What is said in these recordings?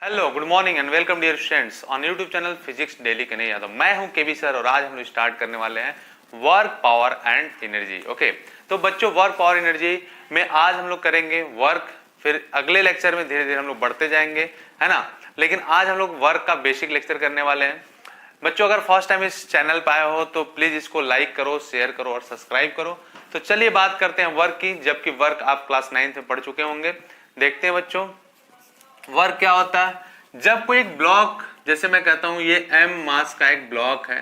Hello, good morning and welcome dear students on YouTube channel physics daily Kanhaiya Yadav. मैं हूं केबी sir और आज हम लोग स्टार्ट करने वाले हैं work power and energy. Okay, तो बच्चों वर्क पावर एनर्जी में आज हम लोग करेंगे वर्क, फिर अगले लेक्चर में धीरे धीरे हम लोग बढ़ते जाएंगे, है ना। लेकिन आज हम लोग वर्क का बेसिक लेक्चर करने वाले हैं। बच्चों अगर फर्स्ट टाइम इस चैनल पे आए हो तो प्लीज इसको लाइक करो, शेयर करो और सब्सक्राइब करो। तो चलिए बात करते हैं वर्क की, जबकि वर्क आप क्लास 9 में पढ़ चुके होंगे। देखते हैं बच्चों वर्क क्या होता है। जब कोई एक ब्लॉक, जैसे मैं कहता हूं ये m मास का एक ब्लॉक है,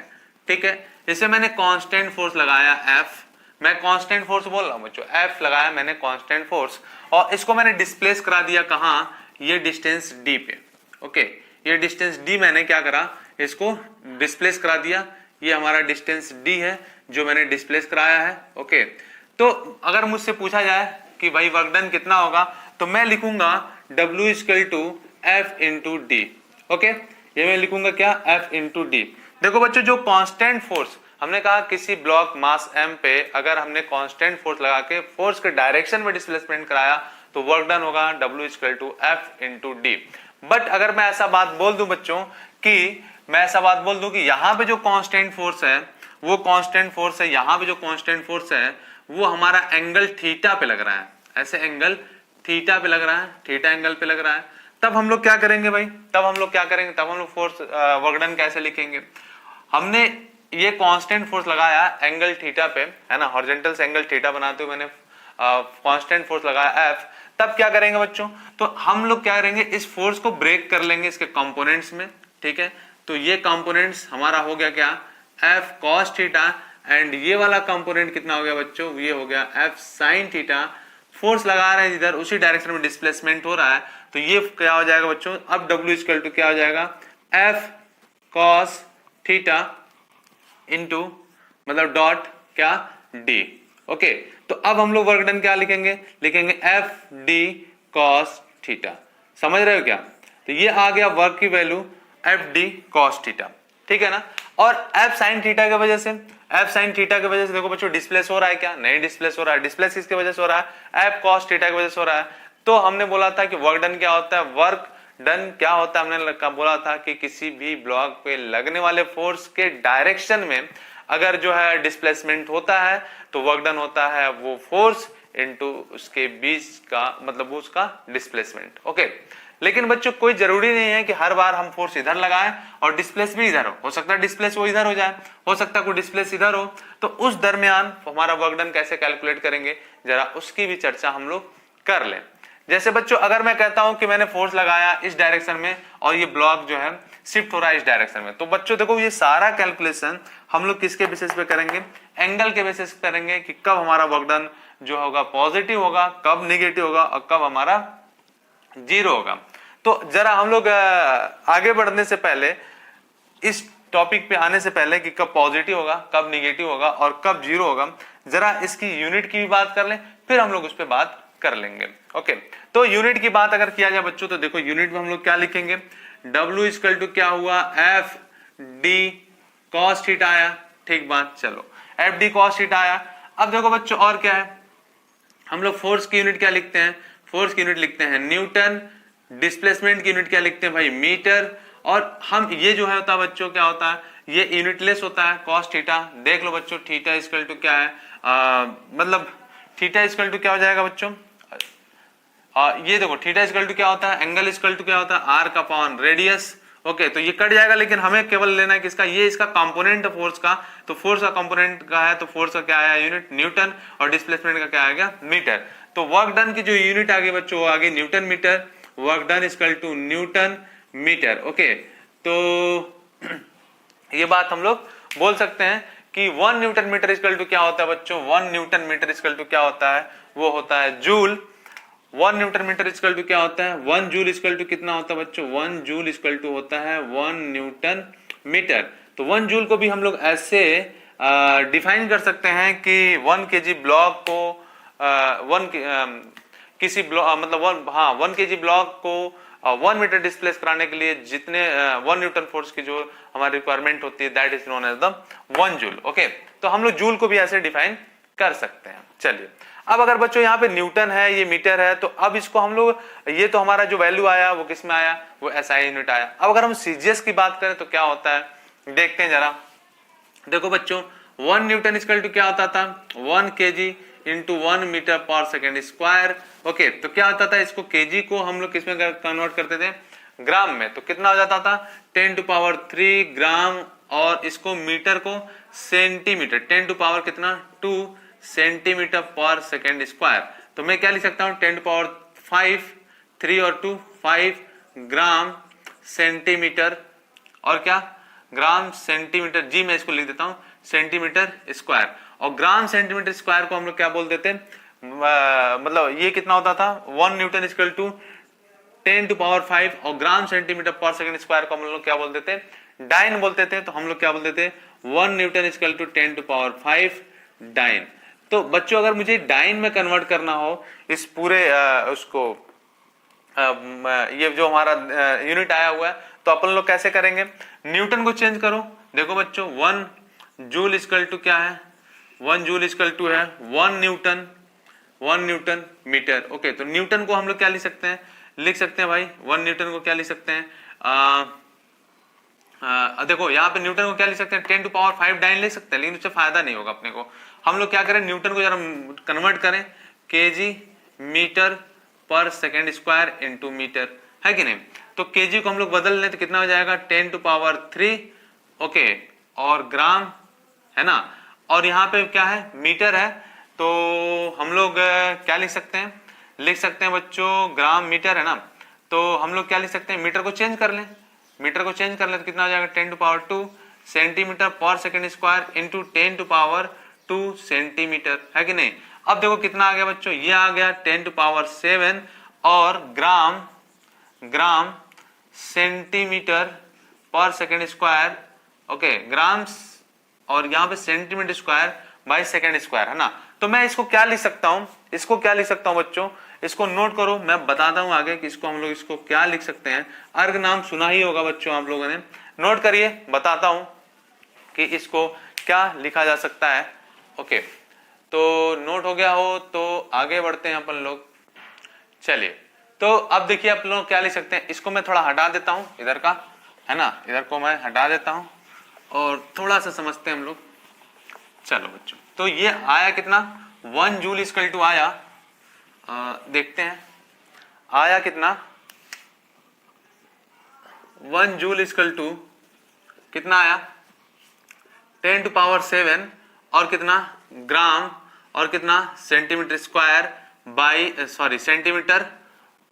ठीक है, जैसे मैंने कांस्टेंट फोर्स लगाया F, मैं कांस्टेंट फोर्स बोल रहा हूं बच्चों, F लगाया मैंने कांस्टेंट फोर्स और इसको मैंने डिस्प्लेस करा दिया कहां, ये डिस्टेंस d पे। ओके, ये डिस्टेंस d मैंने क्या करा, इसको डिस्प्लेस करा दिया। ये हमारा डिस्टेंस d है जो मैंने डिस्प्लेस कराया है। ओके, तो अगर मुझसे पूछा जाए कि भाई वर्क डन कितना होगा, तो मैं लिखूंगा W equal to F into D. Okay, ये मैं लिखूंगा क्या, F इंटू डी। देखो बच्चों, जो कांस्टेंट फोर्स हमने कहा किसी ब्लॉक मास m पे अगर हमने कांस्टेंट फोर्स लगा के फोर्स के डायरेक्शन में डिस्प्लेसमेंट कराया तो वर्क डन होगा W equal to F into D. But अगर मैं ऐसा बात बोल दूं बच्चों कि यहाँ पे जो कांस्टेंट फोर्स है वो कांस्टेंट फोर्स है, यहाँ पे जो कांस्टेंट फोर्स है वो हमारा एंगल थीटा पे लग रहा है, ऐसे एंगल थीटा पे लग रहा है, थीटा एंगल पे लग रहा है। तब हम लोग क्या करेंगे भाई, तब हम लोग फोर्स वर्क डन कैसे लिखेंगे। हमने ये कांस्टेंट फोर्स लगाया एंगल थीटा पे, है ना, हॉरिजॉन्टल से एंगल थीटा बनाते हुए मैंने कांस्टेंट फोर्स लगाया F। तब क्या करेंगे बच्चों, तो हम लोग क्या करेंगे, इस फोर्स को ब्रेक कर लेंगे इसके कंपोनेंट्स में, ठीक है। तो ये कंपोनेंट्स हमारा हो गया क्या, F cos थीटा, एंड ये वाला कंपोनेंट कितना हो गया बच्चों, ये हो गया F sin थीटा। फोर्स लगा रहे हैं इधर, उसी डायरेक्शन में डिस्प्लेसमेंट हो रहा है, तो ये क्या हो जाएगा बच्चों, अब W इक्वल टू क्या हो जाएगा, F cos थीटा इंटू मतलब डॉट क्या D। ओके, तो अब हम लोग वर्क डन क्या लिखेंगे, F D cos थीटा। समझ रहे हो क्या, तो ये आ गया वर्क की value F D cos theta, ठीक है ना। और F sin थीटा की वजह से देखो बच्चों डिस्प्लेस हो रहा है क्या, नहीं डिस्प्लेस हो रहा है। डिस्प्लेस किसकी वजह से हो रहा है, F cos थीटा की वजह से हो रहा है। तो हमने बोला था कि वर्क डन क्या होता है, वर्क डन क्या होता है, हमने बोला था कि किसी भी ब्लॉक पे लगने वाले फोर्स के डायरेक्शन में अगर जो है डिस्प्लेसमेंट होता है तो वर्क डन होता है वो फोर्स इनटू उसके बीच का मतलब उसका डिस्प्लेसमेंट। ओके, लेकिन बच्चों कोई जरूरी नहीं है कि हर बार हम फोर्स इधर लगाएं और डिस्प्लेस भी इधर हो सकता है डिस्प्लेस वो इधर हो जाए, हो सकता है कोई डिस्प्लेस इधर हो। तो उस दरमियान हमारा वर्क डन कैसे कैलकुलेट करेंगे, जरा उसकी भी चर्चा हम लोग कर लें। जैसे बच्चों अगर मैं कहता हूं कि मैंने फोर्स लगाया इस डायरेक्शन में और ये ब्लॉक जो है शिफ्ट हो रहा है इस डायरेक्शन में, तो बच्चों देखो ये सारा कैलकुलेशन हम लोग किसके बेसिस पे करेंगे, एंगल के बेसिस पे करेंगे कि कब हमारा वर्क डन जो होगा पॉजिटिव होगा, कब निगेटिव होगा और कब हमारा जीरो होगा। तो जरा हम लोग आगे बढ़ने से पहले, इस टॉपिक पे आने से पहले कि कब पॉजिटिव होगा, कब निगेटिव होगा और कब जीरो होगा, जरा इसकी यूनिट की भी बात कर लें, फिर हम लोग उस पर बात कर लेंगे। ओके, तो यूनिट की बात अगर किया जाए बच्चों तो देखो यूनिट में हम लोग क्या लिखेंगे, W इक्वल टू क्या हुआ, F D cos थीटा आया, ठीक बात, चलो F D cos थीटा आया। अब देखो बच्चों और क्या है, हम लोग फोर्स की यूनिट क्या लिखते हैं, फोर्स की यूनिट लिखते हैं न्यूटन, डिस्प्लेसमेंट की यूनिट क्या लिखते हैं भाई मीटर। और हम ये जो है होता है बच्चों क्या होता है, ये यूनिटलेस होता है cos थीटा। देख लो बच्चों थीटा इक्वल टू क्या है, मतलब थीटा इक्वल टू क्या हो जाएगा बच्चों, ये देखो थीटा इक्वल टू क्या होता है, एंगल इक्वल टू क्या होता है, आर्क अपॉन रेडियस। ओके, तो ये कट जाएगा, लेकिन हमें केवल लेना है किसका, ये इसका कंपोनेंट है फोर्स का, तो फोर्स का कंपोनेंट का है तो फोर्स का क्या आया यूनिट न्यूटन और डिस्प्लेसमेंट का क्या आ गया मीटर। तो वर्क डन की जो यूनिट आ गई बच्चों वो आ गई newton metre, work done equal to newton metre. Okay, तो ये बात हम लोग बोल सकते हैं कि 1 न्यूटन मीटर इक्वल टू क्या होता है बच्चों, 1 न्यूटन मीटर इक्वल टू क्या होता है, वो होता है joule. 1 newton metre equal to क्या होता है, 1 जूल इक्वल टू कितना होता है बच्चों, 1 जूल इक्वल टू होता है 1 न्यूटन मीटर। तो 1 जूल को भी हम लोग ऐसे डिफाइन कर सकते हैं कि 1 केजी ब्लॉक को किसी ब्लॉक मतलब 1 केजी ब्लॉक को 1 मीटर डिस्प्लेस कराने के लिए जितने 1 न्यूटन फोर्स की जो हमारी रिक्वायरमेंट होती है that is known as the 1 joule. Okay, तो हम लोग जूल को भी ऐसे डिफाइन कर सकते हैं। चलिए अब अगर बच्चों यहाँ पे न्यूटन है, ये मीटर है, तो अब इसको हम लोग, ये तो हमारा जो वैल्यू आया वो किस में आया, वो एसआई यूनिट आया। अब अगर हम सीजीएस की बात करें तो क्या होता है, देखते हैं जरा। देखो बच्चों 1 न्यूटन इक्वल टू क्या होता था, 1 kg इंटू 1 मीटर पर सेकेंड स्क्वायर। ओके, तो क्या होता था, इसको केजी को हम लोग किसमें कन्वर्ट करते थे, ग्राम में, तो कितना हो जाता था 10 टू पावर 3 ग्राम, और इसको मीटर को सेंटीमीटर, 10 टू पावर कितना 2 सेंटीमीटर पर सेकेंड स्क्वायर। तो मैं क्या लिख सकता हूँ 10 टू पावर 5, 3 और 2 5 ग्राम सेंटीमीटर, और क्या ग्राम सेंटीमीटर, जी मैं इसको लिख देता हूं सेंटीमीटर स्क्वायर। और ग्राम सेंटीमीटर स्क्वायर को हम लोग क्या बोल देते हैं, मतलब ये कितना होता था 1 newton equal to 10 to power 5, और ग्राम सेंटीमीटर पर सेकंड स्क्वायर को हम लोग क्या बोलते थे, डाइन बोलते थे। तो हम लोग क्या बोलते थे 1 newton equal to 10 to power 5 dyne. तो बच्चों अगर मुझे डाइन में कन्वर्ट करना हो इस पूरे उसको ये जो हमारा यूनिट आया हुआ है, तो अपन लोग कैसे करेंगे, न्यूटन को चेंज करो। देखो बच्चों 1 जूल इक्वल टू क्या है, 1 जूल इक्वल टू है 1 न्यूटन मीटर। ओके, तो न्यूटन को हम लोग क्या लिख सकते हैं, भाई 1 न्यूटन को क्या लिख सकते हैं, देखो यहाँ पे न्यूटन को क्या लिख सकते हैं 10 टू पावर 5 डाइन लिख सकते हैं, लेकिन उससे फायदा नहीं होगा अपने को। हम लोग क्या करें, न्यूटन को जरा कन्वर्ट करें केजी मीटर पर सेकेंड स्क्वायर इंटू मीटर, है कि नहीं। तो केजी को हम लोग बदल लें तो कितना हो जाएगा 10 टू पावर 3, ओके, और ग्राम है ना, और यहाँ पे क्या है मीटर है, तो हम लोग क्या लिख सकते हैं, बच्चों ग्राम मीटर है ना, तो हम लोग क्या लिख सकते हैं, मीटर को चेंज कर लें, तो कितना हो जाएगा 10 टू पावर 2 सेंटीमीटर पर second square into 10 to power 2 centimetre, है कि नहीं। अब देखो कितना आ गया बच्चों, ये आ गया 10 टू पावर 7, और ग्राम सेंटीमीटर पर सेकेंड स्क्वायर, ओके, ग्राम्स, और यहाँ पे centimetre square by second square, है ना। तो मैं इसको क्या लिख सकता हूँ, बच्चों, इसको नोट करो, मैं बताता हूँ आगे कि इसको हम लोग इसको क्या लिख सकते हैं। अर्ग नाम सुना ही होगा बच्चों आप लोगों ने, नोट करिए, बताता हूँ कि इसको क्या लिखा जा सकता है। ओके, तो नोट हो गया हो तो आगे बढ़ते हैं अपन लोग। चलिए, तो अब देखिए आप लोग क्या लिख सकते हैं, इसको मैं थोड़ा हटा देता हूं इधर का, है ना, इधर को मैं हटा देता हूं और थोड़ा सा समझते हैं हम लोग। चलो बच्चों, तो ये आया कितना 1 जूल इक्वल टू आया, देखते हैं आया कितना, 1 जूल इक्वल टू कितना आया 10 टू पावर 7, और कितना ग्राम, और कितना सेंटीमीटर स्क्वायर बाई सेंटीमीटर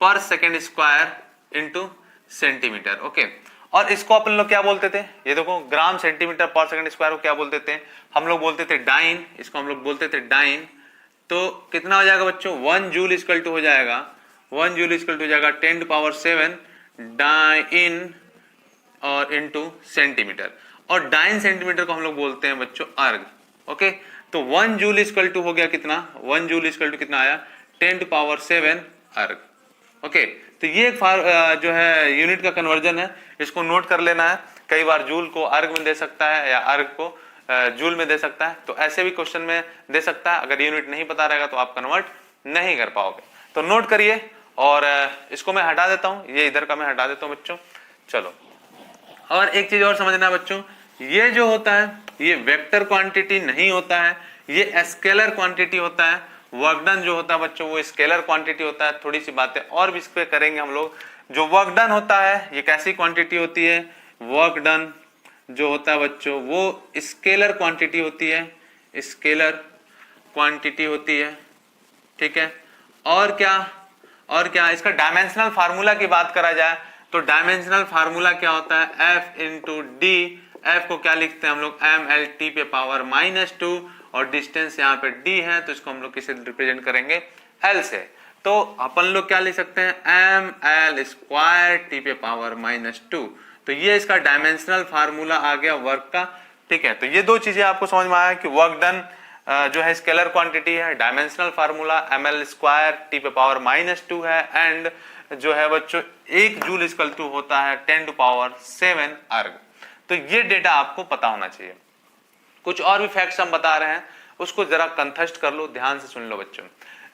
पर second square into centimetre. Okay, और इसको अपन लोग क्या बोलते थे, ये देखो ग्राम सेंटीमीटर पर सेकेंड स्क्वायर को क्या बोलते थे, हम लोग बोलते थे डाइन, इसको हम लोग बोलते थे डाइन। तो कितना हो जाएगा बच्चों 1 जूल इक्वल टू हो जाएगा, 1 जूल इक्वल टू हो जाएगा 10 टू पावर 7 डाइन और इंटू सेंटीमीटर, और डाइन सेंटीमीटर को हम लोग बोलते हैं बच्चों अर्ग। ओके, तो 1 जूल इक्वल टू हो गया कितना, 1 जूल इक्वल टू कितना आया 10 टू पावर 7 अर्ग। ओके, तो ये जो है यूनिट का कन्वर्जन है, इसको नोट कर लेना है। कई बार जूल को अर्ग में दे सकता है या अर्ग को जूल में दे सकता है, तो ऐसे भी क्वेश्चन में दे सकता है। अगर यूनिट नहीं पता रहेगा तो आप कन्वर्ट नहीं कर पाओगे, तो नोट करिए। और इसको मैं हटा देता हूं, ये इधर का मैं हटा देता हूं बच्चों। चलो, और एक चीज और समझना है बच्चों, ये जो होता है ये वेक्टर क्वांटिटी नहीं होता है, ये स्केलर क्वांटिटी होता है। वर्क डन जो होता है बच्चों वो स्केलर क्वांटिटी होता है। थोड़ी सी बातें और भी इस पे करेंगे हम लोग। जो वर्क डन होता है ये कैसी क्वांटिटी होती है, वर्क डन जो होता है बच्चों वो स्केलर क्वांटिटी होती है, स्केलर क्वांटिटी होती है, ठीक है। और क्या इसका डायमेंशनल फार्मूला की बात करा जाए तो डायमेंशनल फार्मूला क्या होता है, F इंटू डी। F को क्या लिखते हैं हम लोग mlt पे पावर -2, और डिस्टेंस यहाँ पे d है तो इसको हम लोग किसे रिप्रेजेंट करेंगे L से। तो अपन लोग क्या लिख सकते हैं ml स्क्वायर t पे पावर -2। तो ये इसका डायमेंशनल फार्मूला आ गया वर्क का, ठीक है। तो ये दो चीजें आपको समझ में आया कि वर्क डन जो है स्केलर क्वांटिटी है, dimensional formula ml square t पे पावर -2 है, एंड जो है बच्चों 1 जूल इक्वल टू होता है 10 टू पावर 7 अर्ग। तो ये डेटा आपको पता होना चाहिए। कुछ और भी फैक्ट्स हम बता रहे हैं, उसको जरा कंथस्ट कर लो, ध्यान से सुन लो बच्चों।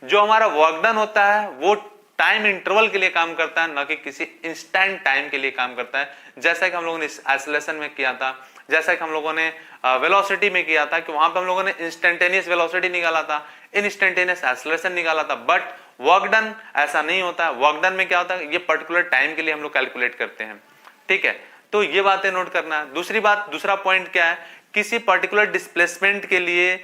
जो हमारा वर्क डन होता है वो टाइम इंटरवल के लिए काम करता है, ना कि किसी इंस्टेंट टाइम के लिए काम करता है। जैसा कि हम लोगों ने एक्सेलरेशन में किया था, जैसा कि हम लोगों ने वेलोसिटी में किया था, कि वहां पे हम लोगों ने इंस्टेंटेनियस वेलोसिटी निकाला था, इंस्टेंटेनियस एक्सेलरेशन निकाला था। बट वर्क डन ऐसा नहीं होता है। वर्क डन में क्या होता है, ये पर्टिकुलर टाइम के लिए हम लोग कैलकुलेट करते हैं, ठीक है। तो ये बातें नोट करना है। दूसरी बात, दूसरा पॉइंट क्या है, किसी पर्टिकुलर डिस्प्लेसमेंट के लिए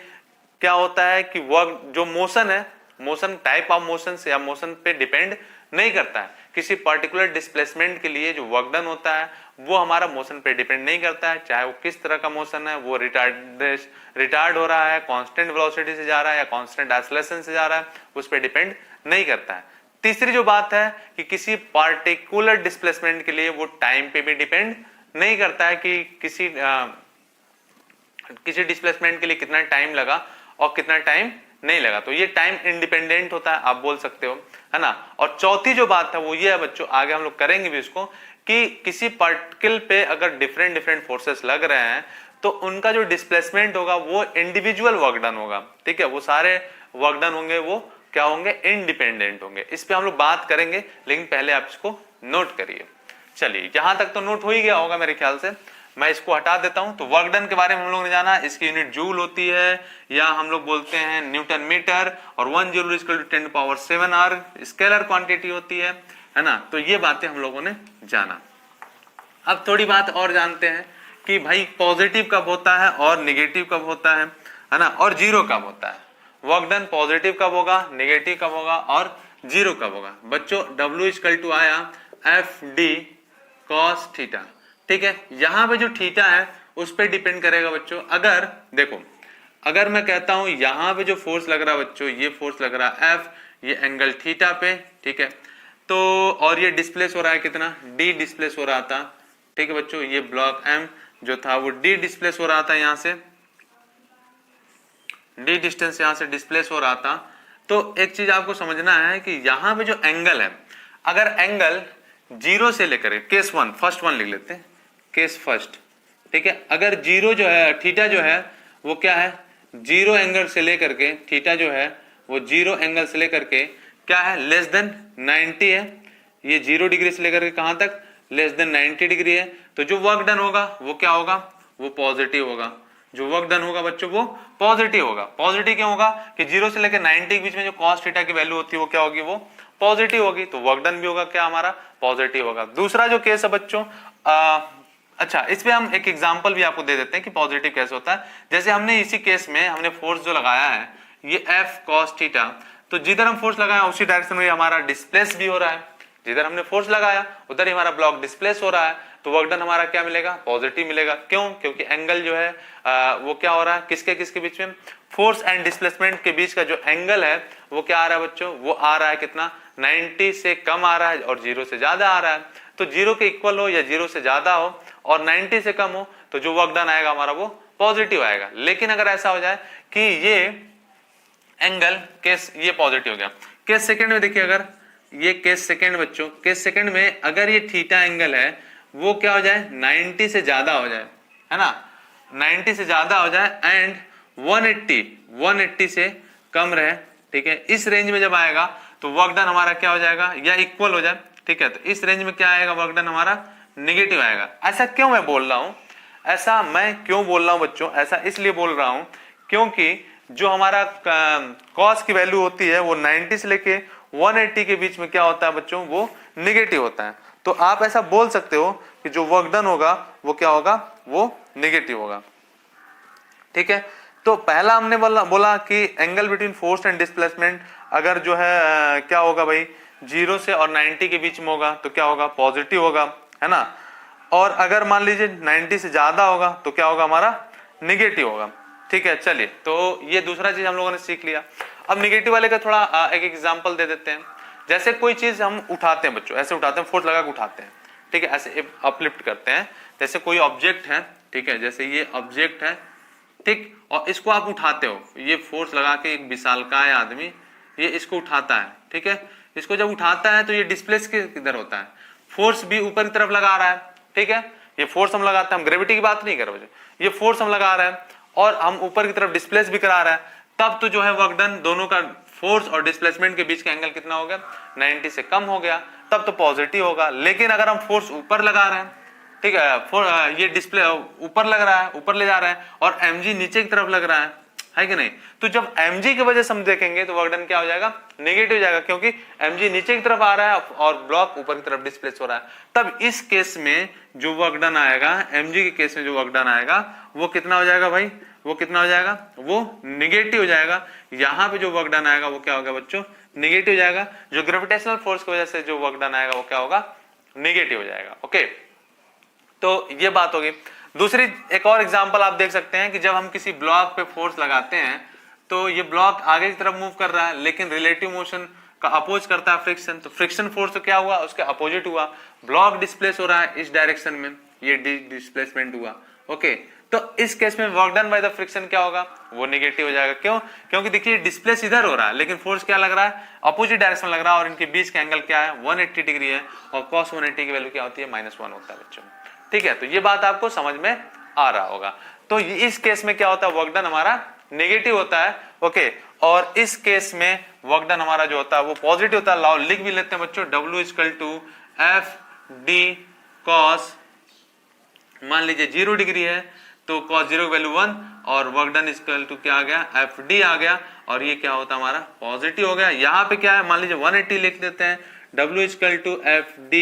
क्या होता है कि वर्क जो मोशन है, मोशन टाइप ऑफ मोशन से या मोशन पे डिपेंड नहीं करता है। किसी पर्टिकुलर डिस्प्लेसमेंट के लिए जो वर्क डन होता है वो हमारा मोशन पे डिपेंड नहीं करता है, चाहे वो किस तरह का मोशन है, वो रिटार्ड हो रहा है, कांस्टेंट वेलोसिटी से जा रहा है या कांस्टेंट एक्सेलरेशन से जा रहा है, उस पर डिपेंड नहीं करता है। तीसरी जो बात है कि किसी पार्टिकुलर डिस्प्लेसमेंट के लिए वो टाइम पे भी डिपेंड नहीं करता है कि किसी डिस्प्लेसमेंट के लिए कितना टाइम लगा और कितना टाइम नहीं लगा। तो ये टाइम इंडिपेंडेंट होता है, आप बोल सकते हो, है ना। और चौथी जो बात है वो ये है बच्चों, आगे हम लोग करेंगे भी इसको, कि किसी पार्टिकल पे अगर डिफरेंट डिफरेंट फोर्सेस लग रहे हैं तो उनका जो डिस्प्लेसमेंट होगा वो इंडिविजुअल वर्क डन होगा, ठीक है। वो सारे वर्क डन होंगे वो क्या होंगे, इंडिपेंडेंट होंगे। इस पे हम लोग बात करेंगे, लेकिन पहले आप इसको नोट करिए। चलिए, यहां तक तो नोट हो ही गया होगा मेरे ख्याल से, मैं इसको हटा देता हूं। तो वर्क डन के बारे में हम लोग ने जाना, इसकी यूनिट जूल होती है या हम लोग बोलते हैं न्यूटन मीटर, और 1 joule equal to 10⁻7 are scalar quantity होती है ना। तो ये बातें हम लोगों ने जाना। अब थोड़ी बात और जानते हैं कि भाई पॉजिटिव कब होता है और निगेटिव कब होता है ना, और जीरो कब होता है। वर्क डन पॉजिटिव कब होगा, निगेटिव कब होगा और जीरो कब होगा। बच्चों W इक्वल टू आया FD cos थीटा, ठीक है। यहां पे जो थीटा है उस पर डिपेंड करेगा बच्चों। अगर देखो, अगर मैं कहता हूं यहां पे जो फोर्स लग रहा है बच्चों, ये फोर्स लग रहा है F, ये एंगल थीटा पे, ठीक है। तो और ये डिस्प्लेस हो रहा है कितना, D डिस्प्लेस हो रहा था, ठीक है बच्चों। ये ब्लॉक M जो था वो D डिस्प्लेस हो रहा था, यहां से D डिस्टेंस यहां से डिस्प्लेस हो रहा था। तो एक चीज आपको समझना है कि यहां पे जो एंगल है, अगर एंगल जीरो से लेकर केस 1 फर्स्ट 1 लिख लेते हैं, केस फर्स्ट, ठीक है। अगर जीरो जो है, थीटा जो है वो क्या है, जीरो एंगल से लेकर के, थीटा जो है वो जीरो एंगल से लेकर के क्या है, लेस देन 90 है। ये 0 डिग्री से लेकर के कहां तक, लेस देन 90 डिग्री है। तो जो वर्क डन होगा वो क्या होगा, वो पॉजिटिव होगा। जो वर्क डन होगा बच्चों वो पॉजिटिव होगा। पॉजिटिव क्यों होगा कि 0 से लेकर 90 के बीच में जो कॉस थीटा की वैल्यू होती है वो क्या होगी, वो पॉजिटिव होगी। तो वर्क डन भी होगा क्या हमारा, पॉजिटिव होगा। दूसरा जो केस है बच्चों, अच्छा इस पे हम एक एग्जांपल भी आपको दे देते हैं कि पॉजिटिव कैसे होता है। जैसे हमने इसी केस में हमने फोर्स जो लगाया है ये F cos थीटा, तो जिधर हम फोर्स लगाया उसी डायरेक्शन में हमारा डिस्प्लेस भी हो रहा है। जिधर हमने फोर्स लगाया उधर ही हमारा ब्लॉक डिस्प्लेस हो रहा है। तो वर्क डन हमारा क्या मिलेगा, पॉजिटिव मिलेगा। क्यों, क्योंकि एंगल जो है वो क्या हो रहा है, किसके किसके बीच में, फोर्स एंड डिस्प्लेसमेंट के बीच का जो एंगल है वो क्या आ रहा है बच्चों, वो आ रहा है कितना, 90 से कम आ रहा है और 0 से ज्यादा आ रहा है। तो 0 के इक्वल हो या 0 से ज्यादा हो और 90 से कम हो तो जो वर्क डन आएगा हमारा वो पॉजिटिव आएगा। लेकिन अगर ऐसा हो जाए कि ये एंगल केस ये पॉजिटिव हो गया, केस सेकंड में देखिए, अगर ये केस सेकंड बच्चों, केस सेकंड में अगर ये थीटा एंगल है वो क्या हो जाए, 90 से ज्यादा हो जाए, है ना, 90 से ज्यादा हो जाए एंड 180 से कम रहे, ठीक है। इस रेंज में जब आएगा तो वर्क डन हमारा क्या हो जाएगा, या इक्वल हो जाए, ठीक है। तो इस रेंज में क्या आएगा, वर्क डन हमारा नेगेटिव आएगा। ऐसा क्यों मैं बोल रहा हूं, ऐसा मैं क्यों बोल रहा हूं बच्चों, ऐसा इसलिए बोल रहा हूं क्योंकि जो हमारा कॉस की वैल्यू होती है वो 90 से लेके 180 के बीच में क्या होता है बच्चों, वो नेगेटिव होता है। तो आप ऐसा बोल सकते हो कि जो वर्क डन होगा वो क्या होगा, वो नेगेटिव होगा, ठीक है। तो पहला हमने बोला कि angle between force and displacement अगर जो है क्या होगा भाई, 0 से और 90 के बीच में होगा तो क्या होगा, पॉजिटिव होगा, है ना। और अगर मान लीजिए 90 से ज्यादा होगा तो क्या होगा, हमारा नेगेटिव होगा, ठीक है। चलिए, तो ये दूसरा चीज हम लोगों ने सीख लिया। अब निगेटिव वाले का थोड़ा एक एग्जांपल दे देते हैं। जैसे कोई चीज हम उठाते हैं बच्चों, ऐसे उठाते हैं, फोर्स लगा के उठाते हैं, ठीक है, ऐसे अपलिफ्ट करते हैं। जैसे कोई ऑब्जेक्ट है, ठीक है, जैसे ये ऑब्जेक्ट है, ठीक, और इसको आप उठाते हो, ये फोर्स लगा के, एक विशालकाय आदमी ये इसको उठाता है, ठीक है। इसको जब उठाता है तो ये डिस्प्लेस किधर होता है, फोर्स भी ऊपर की तरफ लगा रहा है, ठीक है। ये फोर्स हम लगाते हैं, हम ग्रेविटी की बात नहीं कर रहे, ये फोर्स हम लगा रहे हैं और हम ऊपर की तरफ डिस्प्लेस भी करा रहा है। तब तो जो है वर्क डन, दोनों का फोर्स और डिस्प्लेसमेंट के बीच का एंगल कितना हो गया, 90 से कम हो गया, तब तो पॉजिटिव होगा। लेकिन अगर हम फोर्स ऊपर लगा रहे हैं, ठीक है, ये डिस्प्ले ऊपर लग रहा है, ऊपर ले जा रहा है, और mg नीचे की तरफ लग रहा है कि नहीं, तो जब mg की वजह से हम देखेंगे तो वर्क डन क्या हो जाएगा, नेगेटिव हो जाएगा, क्योंकि mg नीचे की तरफ आ रहा है और ब्लॉक ऊपर की तरफ डिस्प्लेस हो रहा है। तब इस केस में जो वर्क डन आएगा, mg के केस में जो वर्क डन आएगा वो कितना हो जाएगा भाई, वो कितना हो जाएगा, वो निगेटिव हो जाएगा। यहाँ पे जो वर्क डन आएगा वो क्या होगा बच्चों, निगेटिव हो जाएगा। जो ग्रेविटेशनल फोर्स की वजह से जो वर्क डन आएगा वो क्या होगा, निगेटिव हो जाएगा। ओके, तो ये बात होगी। दूसरी एक और एग्जांपल आप देख सकते हैं कि जब हम किसी ब्लॉक पे फोर्स लगाते हैं तो ये ब्लॉक आगे की तरफ मूव कर रहा है, लेकिन रिलेटिव मोशन का अपोज करता है फ्रिक्शन, तो फ्रिक्शन फोर्स तो क्या हुआ, उसके अपोजिट हुआ, ब्लॉक डिस्प्लेस हो रहा है इस डायरेक्शन में, ये डिस्प्लेसमेंट हुआ। ओके, तो इस केस में work done by the friction क्या होगा, वो नेगेटिव हो जाएगा। क्यों, क्योंकि देखिए डिस्प्लेस इधर हो रहा है, लेकिन फोर्स क्या लग रहा है, अपोजिट डायरेक्शन लग रहा है, और इनके बीच का एंगल क्या है, 180 डिग्री है, और cos 180 की वैल्यू क्या होती है, -1 होता है बच्चों। ठीक है, तो ये बात आपको समझ में आ रहा होगा। तो इस केस में क्या होता है, वर्क डन हमारा नेगेटिव होता है। ओके, और इस केस में वर्क डन हमारा जो होता है वो पॉजिटिव होता है। लाओ लिख भी लेते हैं बच्चों, W = FD cos, मान लीजिए 0 डिग्री है तो cos 0 की वैल्यू 1, और वर्क डन इक्वल टू क्या आ गया, FD आ गया, और ये क्या होता है हमारा पॉजिटिव हो गया। यहाँ पे क्या है, मान लीजिए 180 लिख देते हैं, W = FD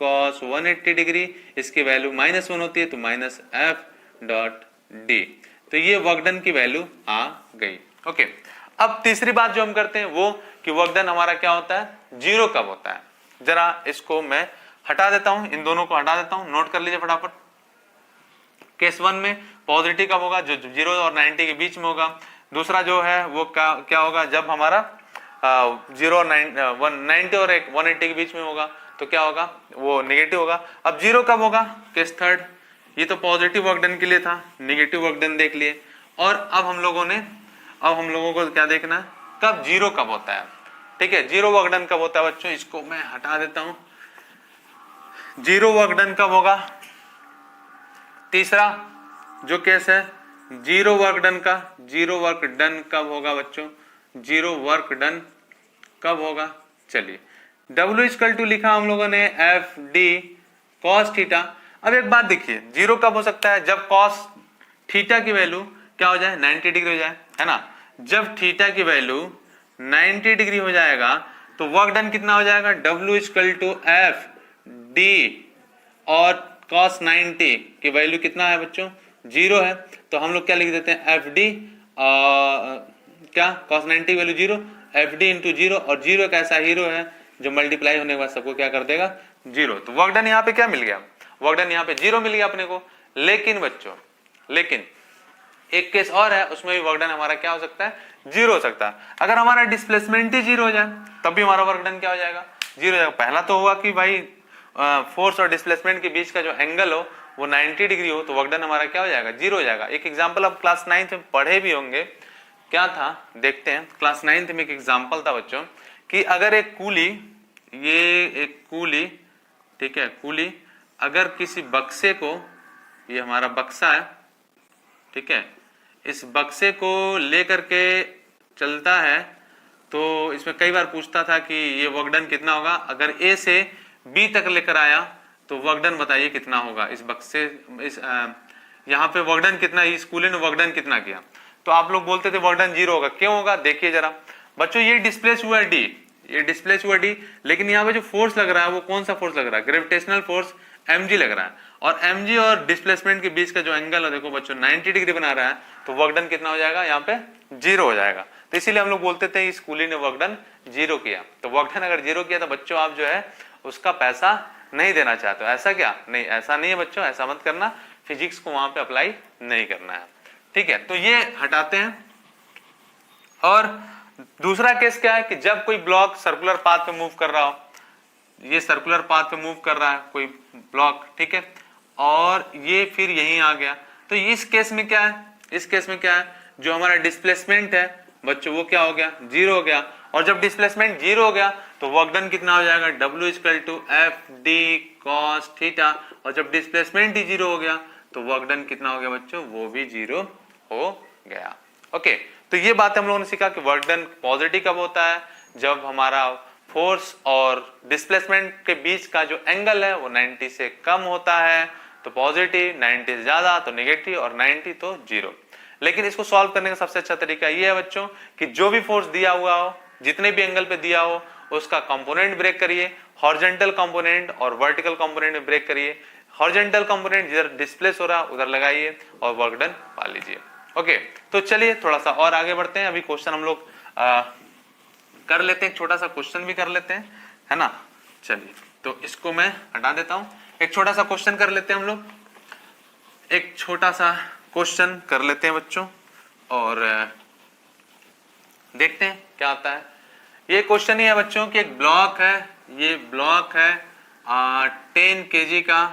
cos 180 डिग्री, इसकी वैल्यू -1 होती है तो -F.D, तो ये वर्क डन की वैल्यू आ गई। ओके, अब तीसरी बात जो हम करते हैं वो कि वर्क डन हमारा क्या होता है, जीरो कब होता है। जरा इसको मैं हटा देता हूं, इन दोनों को हटा देता हूं, नोट कर लीजिए फटाफट। केस 1 में पॉजिटिव कब होगा, जो 0 और 90 के बीच में होगा। दूसरा जो है वो क्या होगा, जब हमारा 0 और 90 और 180 के बीच में होगा तो क्या होगा, वो नेगेटिव होगा। अब 0 कब होगा, केस 3, ये तो पॉजिटिव वर्क डन के लिए था, नेगेटिव वर्क डन देख लिए। और अब हम लोगों को क्या देखना है, कब 0 कब होता है। ठीक है, 0 वर्क डन कब होता है बच्चों, इसको मैं हटा देता हूं। 0 वर्क डन कब होगा, तीसरा जो केस है 0 वर्क डन का, 0 वर्क डन कब होगा बच्चों, 0 वर्क डन कब होगा। चलिए W = लिखा हम लोगों ने FD cos थीटा। अब एक बात देखिए, 0 कब हो सकता है, जब cos थीटा की वैल्यू क्या हो जाए, 90 डिग्री हो जाए, है ना। जब थीटा की वैल्यू 90 डिग्री हो जाएगा तो वर्क डन कितना हो जाएगा, W = FD, और cos 90 की वैल्यू कितना है बच्चों, 0 है, तो हम लोग क्या लिख देते हैं, FD क्या, cos 90 की वैल्यू 0, FD × 0, और 0 एक ऐसा हीरो है जो मल्टीप्लाई होने के बाद सबको क्या कर देगा, 0। तो वर्क डन यहाँ पे क्या मिल गया, वर्क डन यहाँ पे 0 मिल गया अपने को। लेकिन बच्चों, लेकिन एक केस और है, उसमें भी वर्क डन हमारा क्या हो सकता है, 0 हो सकता है। अगर हमारा डिस्प्लेसमेंट ही 0 हो जाए तब भी हमारा वर्क डन क्या हो जाएगा, 0 हो जाएगा। पहला तो हुआ कि भाई फोर्स और डिस्प्लेसमेंट के बीच का जो एंगल हो वो 90 डिग्री हो, तो वर्क डन हमारा क्या हो जाएगा, 0 हो जाएगा। एक एग्जांपल आप क्लास 9th में पढ़े भी होंगे, क्या था देखते हैं। क्लास 9th में एक एग्जांपल था बच्चों कि अगर एक कूली, ये एक कूली, ठीक है, कूली अगर किसी बक्से को, ये हमारा बक्सा है, ठीक है, इस बक्से को लेकर के चलता है, तो इसमें कई बार पूछता था कि ये वर्क डन कितना होगा। अगर A से B तक लेकर आया तो वर्क डन बताइए कितना होगा इस बक्से, इस यहाँ पे वर्क डन कितना, इस कूली ने वर्क डन कितना किया, तो आप लोग बोलते थे वर्क डन 0 होगा। क्यों होगा, देखिए जरा बच्चों, ये डिस्प्लेस हुआ है D, ये डिस्प्लेस हुआ D, लेकिन यहाँ पे जो फोर्स लग रहा है वो कौन सा फोर्स लग रहा है, ग्रेविटेशनल फोर्स mg लग रहा है, और mg और डिस्प्लेसमेंट के बीच का जो एंगल है देखो बच्चों 90 डिग्री बना रहा है, तो वर्क डन कितना हो जाएगा, यहाँ पे 0 हो जाएगा। तो इसीलिए हम लोग बोलते थे इस कूली ने वर्क डन 0 किया। तो वर्क डन अगर 0 किया तो बच्चों आप जो है उसका पैसा नहीं देना चाहते हो, ऐसा क्या, नहीं ऐसा नहीं है बच्चों, ऐसा मत करना, फिजिक्स को वहां पे अप्लाई नहीं करना है। ठीक है, तो ये हटाते हैं। और दूसरा केस क्या है कि जब कोई ब्लॉक सर्कुलर पाथ पे मूव कर रहा हो, ये सर्कुलर पाथ पे मूव कर रहा है कोई ब्लॉक, ठीक है, और ये फिर यहीं आ गया, तो इस केस में क्या है, इस केस में क्या है, जो हमारा डिस्प्लेसमेंट है बच्चों वो क्या हो गया, 0 हो गया। और जब डिस्प्लेसमेंट 0 हो गया तो वर्क डन कितना हो जाएगा, W = FD cos थीटा, और जब डिस्प्लेसमेंट ही 0 हो गया तो वर्क डन कितना हो गया बच्चों, वो भी 0 हो गया। ओके, तो ये बात हम लोगों ने सीखा कि वर्क डन पॉजिटिव कब होता है, जब हमारा फोर्स और डिस्प्लेसमेंट के बीच का जो एंगल है वो 90 से कम होता है तो पॉजिटिव, 90 से ज्यादा तो नेगेटिव और 90 तो जीरो। लेकिन इसको सॉल्व करने का सबसे अच्छा तरीका ये है बच्चों कि जो भी फोर्स दिया हुआ हो, जितने भी एंगल पे दिया हो, उसका कंपोनेंट ब्रेक करिए, हॉरिजॉन्टल कंपोनेंट और वर्टिकल कंपोनेंट में ब्रेक करिए। हॉरिजॉन्टल कंपोनेंट जिधर डिस्प्लेस हो रहा है उधर लगाइए और वर्क डन पा लीजिए। ओके, तो चलिए थोड़ा सा और आगे बढ़ते हैं। अभी क्वेश्चन हम लोग कर लेते हैं, छोटा सा क्वेश्चन भी कर लेते हैं, है ना। चलिए, तो इसको मैं हटा देता हूं, एक छोटा सा क्वेश्चन कर लेते हैं हम लोग, एक छोटा सा क्वेश्चन कर लेते हैं बच्चों और देखते हैं क्या आता है। ये क्वेश्चन ही है बच्चों कि एक ब्लॉक है, ये ब्लॉक है 10 kg का,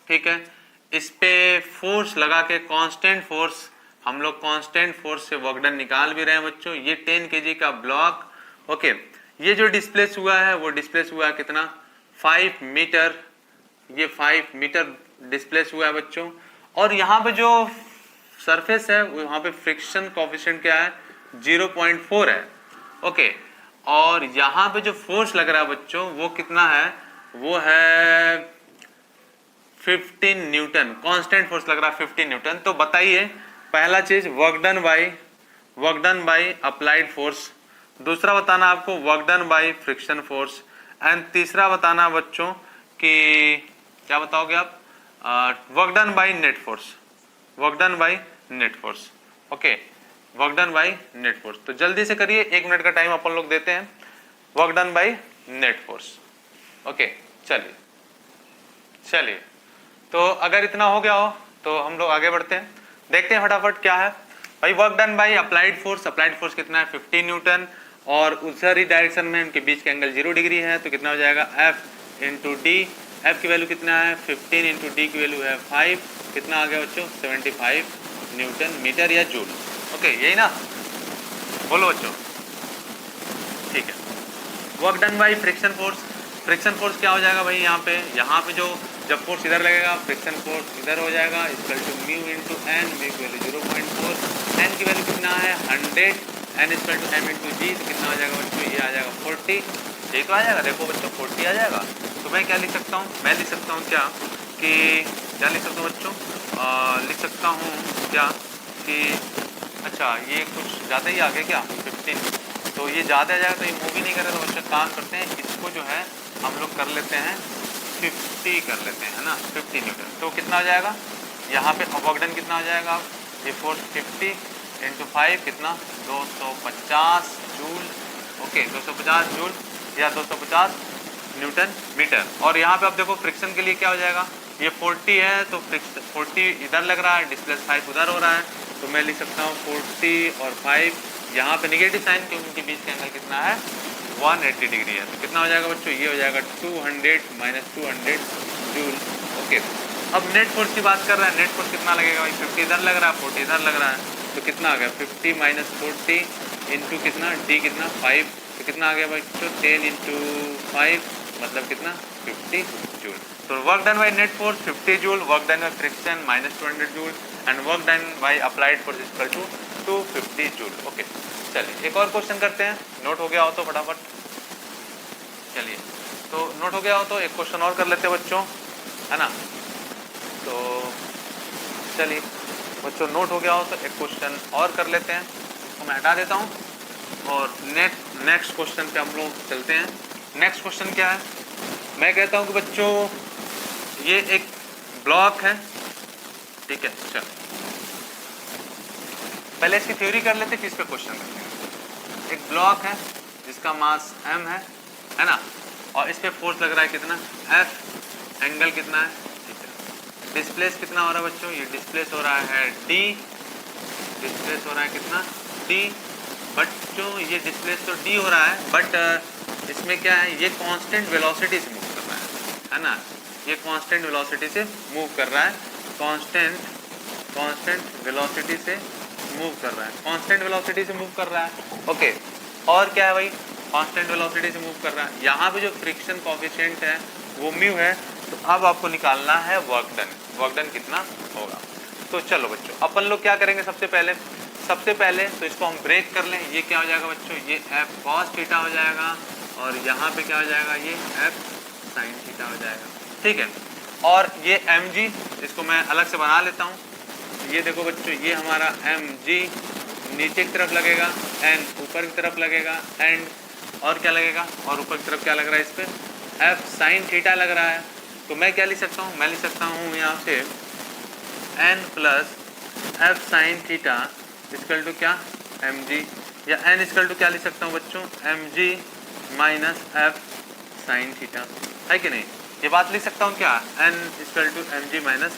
ठीक है। इस पे फोर्स लगा के कांस्टेंट फोर्स, हम लोग कांस्टेंट फोर्स से वर्क डन निकाल भी रहे हैं बच्चों। ये 10 kg का ब्लॉक, ओके। ये जो डिस्प्लेस हुआ है वो डिस्प्लेस हुआ है कितना, 5 मीटर, ये 5 मीटर डिस्प्लेस हुआ है बच्चों। और यहाँ पे जो सरफेस है वहां पे फ्रिक्शन कोएफिशिएंट क्या है, 0.4 है, ओके। और यहाँ पे जो फोर्स लग रहा है बच्चों वो कितना है, वो है 15 न्यूटन, कांस्टेंट फोर्स लग रहा है 15 न्यूटन। तो बताइए पहला चीज work done by applied force, दूसरा बताना आपको work done by friction force, and तीसरा बताना बच्चों कि क्या बताओगे आप, work done by net force, work done by net force, okay, work done by net force. तो जल्दी से करिए, 1 मिनट का टाइम अपन लोग देते हैं। Work done by net force, okay. चलिए तो अगर इतना हो गया हो तो हम लोग आगे बढ़ते हैं, देखते हैं फटाफट क्या है भाई। Work done by applied force कितना है, 15 न्यूटन, और उधर डायरेक्शन में उनके बीच का एंगल 0 डिग्री है, तो कितना हो जाएगा F इंटू डी। एफ की वैल्यू कितना है 15 इंटू डी की वैल्यू है 5, कितना आ गया बच्चों 75 न्यूटन मीटर या जूल, ओके, यही ना, बोलो बच्चों, ठीक है। Work done by friction force क्या हो जाएगा भाई, यहाँ पे जो जब फोर्स इधर लगेगा फ्रिक्शन फोर्स इधर हो जाएगा, equal to mu into N, mu की वैल्यू 0.4, एन की वैल्यू कितना है 100, N equal to M into G, तो कितना आ जाएगा बच्चों, ये आ जाएगा 40, ये तो आ जाएगा, देखो बच्चों 40 आ जाएगा। तो मैं क्या लिख सकता हूँ, मैं लिख सकता हूँ क्या कि, क्या लिख सकता हूँ बच्चों, लिख सकता हूँ क्या कि, अच्छा ये कुछ ज़्यादा ही आ गया क्या 15, तो ये ज़्यादा आ जाएगा, तो ये मूव ही नहीं करे, तो बच्चों काम करते हैं, इसको जो है हम लोग कर लेते हैं 50 कर लेते हैं, है ना, 50 न्यूटन। तो कितना आ जाएगा यहाँ पे वर्क डन कितना आ जाएगा, ये फोर्स 50 इंटू 5 कितना 250 जूल, ओके, 250 जूल या 250 न्यूटन मीटर। और यहाँ पे आप देखो फ्रिक्शन के लिए क्या हो जाएगा, ये 40 है तो 40 इधर लग रहा है, डिस्प्लेस 5 उधर हो रहा है, तो मैं लिख सकता हूँ 40 और 5, यहाँ पे नेगेटिव साइन क्योंकि उनके बीच का एंगल कितना है 180 डिग्री है, तो कितना हो जाएगा बच्चों, ये हो जाएगा 200 माइनस 200 जूल, ओके। अब नेट फोर्स की बात कर रहा है, नेट फोर्स कितना लगेगा भाई, 50 इधर लग रहा है 40 इधर लग रहा है, तो कितना आ गया 50 माइनस 40 इंटू कितना डी कितना 5, तो कितना आ गया बच्चों 10 इंटू 5 मतलब कितना 50 जूल। तो work done by net force 50 joule, work done by friction minus 200 joule, and work done by applied force equal to 250 joule, okay. चलिए एक और क्वेश्चन करते हैं, नोट हो गया हो तो फटाफट, चलिए तो नोट हो गया हो तो एक क्वेश्चन और कर लेते हैं बच्चों, है ना। तो चलिए बच्चों नोट हो गया हो तो एक क्वेश्चन और कर लेते हैं, इसको मैं हटा देता हूँ और नेक्स्ट क्वेश्चन पे हम लोग चलते हैं। नेक्स्ट क्वेश्चन क्या है, मैं कहता हूँ कि बच्चों ये एक ब्लॉक है, ठीक है, चलो पहले इसकी थ्योरी कर लेते हैं, किस पे क्वेश्चन करते हैं। एक ब्लॉक है जिसका मास m है ना, और इस पे फोर्स लग रहा है कितना F, एंगल कितना है, ठीक है। डिस्प्लेस कितना हो रहा है बच्चों, ये डिस्प्लेस हो रहा है d, डिस्प्लेस हो रहा है कितना d, बच्चों ये डिस्प्लेस तो d हो रहा है, बट इसमें क्या है, ये कांस्टेंट वेलोसिटी से मूव कर रहा है ना, ये कांस्टेंट वेलोसिटी से मूव कर रहा है, कांस्टेंट वेलोसिटी से मूव कर रहा है, कांस्टेंट वेलोसिटी से मूव कर रहा है, ओके। और क्या है भाई, कांस्टेंट वेलोसिटी से मूव कर रहा है, यहाँ पे जो फ्रिक्शन कोएफिशिएंट है वो म्यू है, तो अब आपको निकालना है वर्क डन कितना होगा। तो चलो बच्चों अपन लोग क्या करेंगे, सबसे सबसे पहले तो इसको हम ब्रेक कर लें, ये क्या हो जाएगा बच्चों, ये एफ कॉस थीटा हो जाएगा और यहाँ पे क्या हो जाएगा, ये एफ साइन थीटा हो जाएगा, ठीक है। और ये एम जी, इसको मैं अलग से बना लेता हूँ। ये देखो बच्चों, ये हमारा एम जी नीचे की तरफ लगेगा, एन ऊपर की तरफ लगेगा, एंड और क्या लगेगा, और ऊपर की तरफ क्या लग रहा है, इस पर एफ साइन थीटा लग रहा है। तो मैं क्या लिख सकता हूँ, मैं लिख सकता हूँ यहाँ से N plus F sine theta equal to क्या, एम जी, या एन इक्वल टू क्या लिख सकता हूँ बच्चों, M G minus F sine theta, है कि नहीं। ये बात लिख सकता हूँ क्या, N equal to M G minus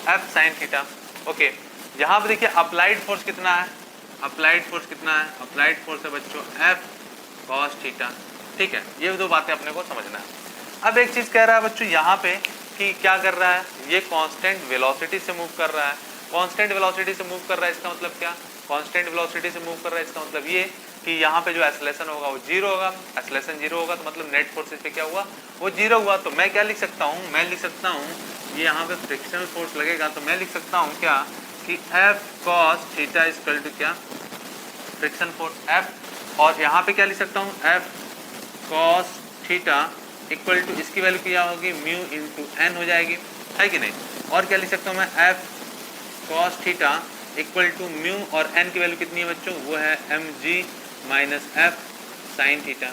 F sine theta. Okay, यहाँ पर देखिए अप्लाइड फोर्स कितना है, अप्लाइड फोर्स कितना है, अप्लाइड फोर्स है बच्चों एफ कॉस थीटा, ठीक है। ये दो बातें अपने को समझना है। अब एक चीज़ कह रहा है बच्चों यहाँ पे कि क्या कर रहा है, ये कांस्टेंट वेलोसिटी से मूव कर रहा है, कांस्टेंट वेलोसिटी से मूव कर रहा है, इसका मतलब क्या, कांस्टेंट वेलोसिटी से मूव कर रहा है, इसका मतलब ये कि यहाँ पे जो एक्सेलरेशन होगा वो जीरो होगा, एक्सेलरेशन जीरो होगा तो मतलब नेट फोर्स पे क्या हुआ, वो जीरो हुआ। तो मैं क्या लिख सकता हूँ, मैं लिख सकता हूँ ये यहाँ पे फ्रिक्शनल फोर्स लगेगा, तो मैं लिख सकता हूँ क्या कि F cos theta equal to क्या, फ्रिक्शन फोर्स एफ, और यहाँ पे क्या लिख सकता हूँ, F cos theta equal to इसकी वैल्यू क्या होगी, म्यू इंटू एन हो जाएगी, है कि नहीं। और क्या लिख सकता हूँ मैं, F cos theta equal to mu, और एन की वैल्यू कितनी है बच्चों, वो है M G minus F sine theta.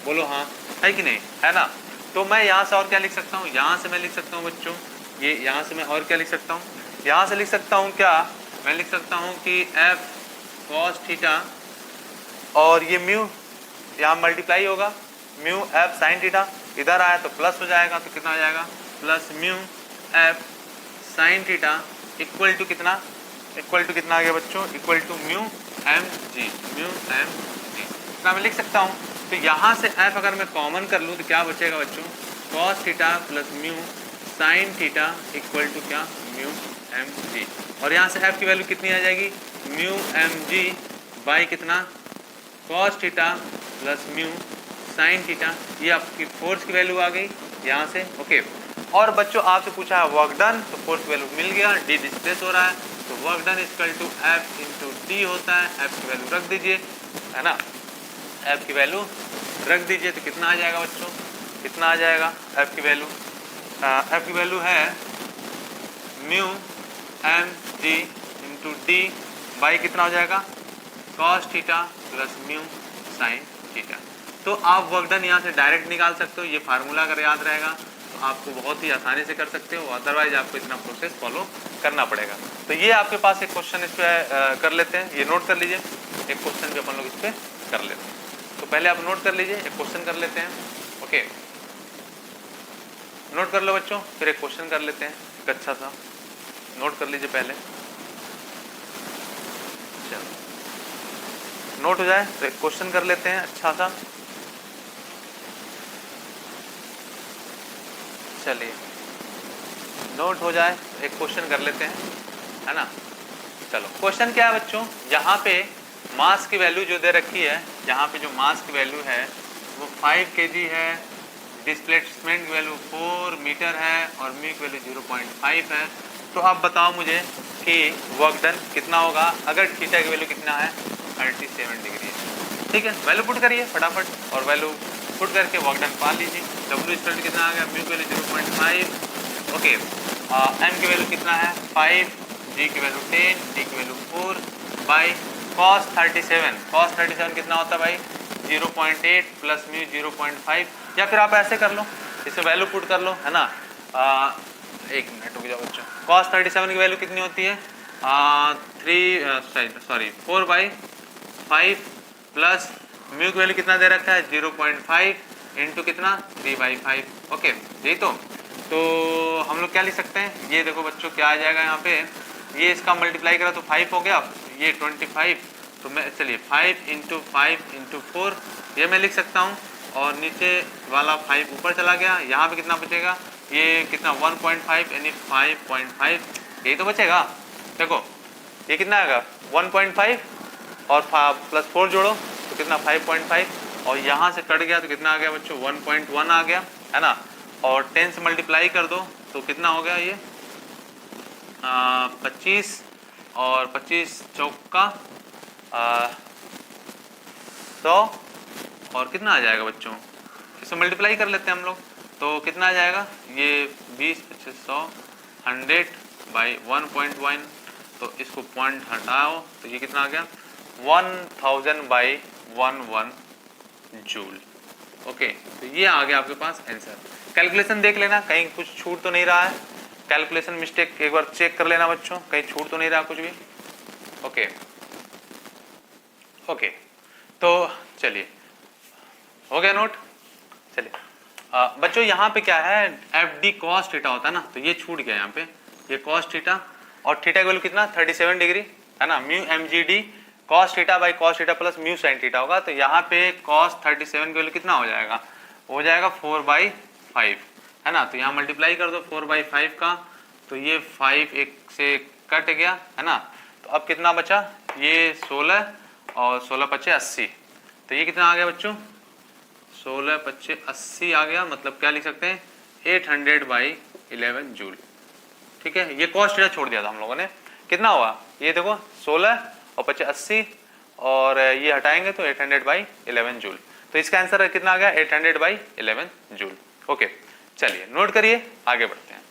बोलो हाँ, है कि नहीं, है ना। तो मैं यहाँ से और क्या लिख सकता हूँ, यहाँ से मैं लिख सकता हूँ बच्चों, ये यहाँ से मैं और क्या लिख सकता हूँ, यहाँ से लिख सकता हूँ क्या, मैं लिख सकता हूँ कि एफ कॉस थीटा और ये म्यू यहाँ मल्टीप्लाई होगा, म्यू एफ साइन थीटा, इधर आया तो प्लस हो जाएगा, तो कितना हो जाएगा, plus mu F sine theta equal to कितना, इक्वल टू कितना आ गया बच्चों, equal to mu M G, mu M G, इतना मैं लिख सकता हूँ। तो यहाँ से एफ अगर मैं कॉमन कर लूँ तो क्या बचेगा बच्चों, cos theta plus mu sine theta equal to क्या, म्यू एम जी, और यहाँ से एफ की वैल्यू कितनी आ जाएगी, म्यू एम जी बाई कितना, cos theta plus mu sine theta, ये आपकी फोर्स की वैल्यू आ गई यहाँ से। ओके, और बच्चों आपसे पूछा है वर्क डन, तो फोर्स की वैल्यू मिल गया, डी डिस्प्लेस हो रहा है, तो work done equal to F into D होता है, एफ की वैल्यू रख दीजिए, है ना, एफ की वैल्यू रख दीजिए, तो कितना आ जाएगा बच्चों, कितना आ जाएगा एफ की वैल्यू, एफ की वैल्यू है mu M G into D by कितना हो जाएगा, cos theta plus mu sine theta. तो आप वर्क डन यहाँ से डायरेक्ट निकाल सकते हो, ये फार्मूला अगर याद रहेगा तो आपको बहुत ही आसानी से कर सकते हो, अदरवाइज आपको इतना प्रोसेस फॉलो करना पड़ेगा। तो ये आपके पास एक क्वेश्चन इस पर कर लेते हैं, ये नोट कर लीजिए, एक क्वेश्चन भी अपन लोग इस पर कर लेते हैं। तो पहले आप नोट कर लीजिए, एक क्वेश्चन कर लेते हैं। ओके, नोट कर लो बच्चों, फिर एक क्वेश्चन कर लेते हैं, एक अच्छा सा नोट कर लीजिए पहले, चलो नोट हो जाए तो एक क्वेश्चन कर लेते हैं अच्छा सा। चलिए नोट हो जाए तो एक क्वेश्चन कर लेते हैं, है ना। चलो क्वेश्चन क्या है बच्चों, यहाँ पे मास की वैल्यू जो दे रखी है, यहाँ पे जो मास की वैल्यू है वो 5 kg है, डिस्प्लेसमेंट की वैल्यू 4 मीटर है और म्यू की वैल्यू 0.5 है। तो आप बताओ मुझे कि वर्क डन कितना होगा अगर थीटा की वैल्यू कितना है, 37 डिग्री है, ठीक है। वैल्यू पुट करिए फटाफट, और वैल्यू पुट करके वर्क डन पा लीजिए। डब्ल्यू स्टूडेंट कितना आ गया, म्यू की वैल्यू 0.5, ओके, एम की वैल्यू कितना है 5, जी की वैल्यू 10, डी की वैल्यू 4 बाई कॉस 37, कॉस 37 कितना होता है भाई 0.8 प्लस म्यू 0.5, या फिर आप ऐसे कर लो, इसे वैल्यू पुट कर लो, है ना। एक मिनट रुक जाओ बच्चों, कॉस 37 की वैल्यू कितनी होती है 4/5 प्लस म्यू की वैल्यू कितना दे रखा है 0.5 इंटू कितना 3/5, ओके, यही तो हम लोग क्या लिख सकते हैं, ये देखो बच्चों क्या आ जाएगा यहाँ पे, ये इसका मल्टीप्लाई करा तो 5 हो गया, ये 25, तो मैं चलिए 5 इंटू 4 ये मैं लिख सकता हूँ, और नीचे वाला 5 ऊपर चला गया, यहाँ पे कितना बचेगा, ये कितना 1.5 यानी 5.5, यही तो बचेगा। देखो ये कितना आएगा 1.5 और प्लस 4 जोड़ो तो कितना 5.5, और यहाँ से कट गया तो कितना आ गया बच्चों 1.1 आ गया, है ना। और 10 से मल्टीप्लाई कर दो तो कितना हो गया ये 25, और 25 चौका 100 और कितना आ जाएगा बच्चों, इसे मल्टीप्लाई कर लेते हैं हम लोग, तो कितना आ जाएगा ये 20 25 100 100 बाई 1.1, तो इसको पॉइंट हटाओ तो ये कितना आ गया 1000 बाई 11 जूल। ओके, तो ये आ गया आपके पास आंसर। कैलकुलेशन देख लेना कहीं कुछ छूट तो नहीं रहा है, कैलकुलेशन मिस्टेक एक बार चेक कर लेना बच्चों, कहीं छूट तो नहीं रहा कुछ भी। ओके ओके, तो चलिए हो गया नोट। चलिए बच्चों यहाँ पे क्या है एफ डी कॉस थीटा होता है ना, तो ये छूट गया यहाँ पे, ये कॉस थीटा और थीटा की वैल्यू कितना 37 डिग्री है ना, mu M G D cos theta by cos theta plus mu sine theta होगा, तो यहाँ पे कॉस 37 की वैल्यू कितना हो जाएगा, हो जाएगा 4/5 है ना, तो यहाँ मल्टीप्लाई कर दो 4/5 का, तो ये 5 एक से कट गया है ना, तो अब कितना बचा ये 16 और 16 पच्चे 80, तो ये कितना आ गया बच्चों 16 पच्चे 80 आ गया, मतलब क्या लिख सकते हैं 800/11 जूल। ठीक है, ये कॉस थीटा छोड़ दिया था हम लोगों ने, कितना हुआ ये देखो 16 और 25 80 और ये हटाएंगे तो 800/11 जूल, तो इसका आंसर कितना आ गया 800/11 जूल। ओके चलिए नोट करिए आगे बढ़ते हैं।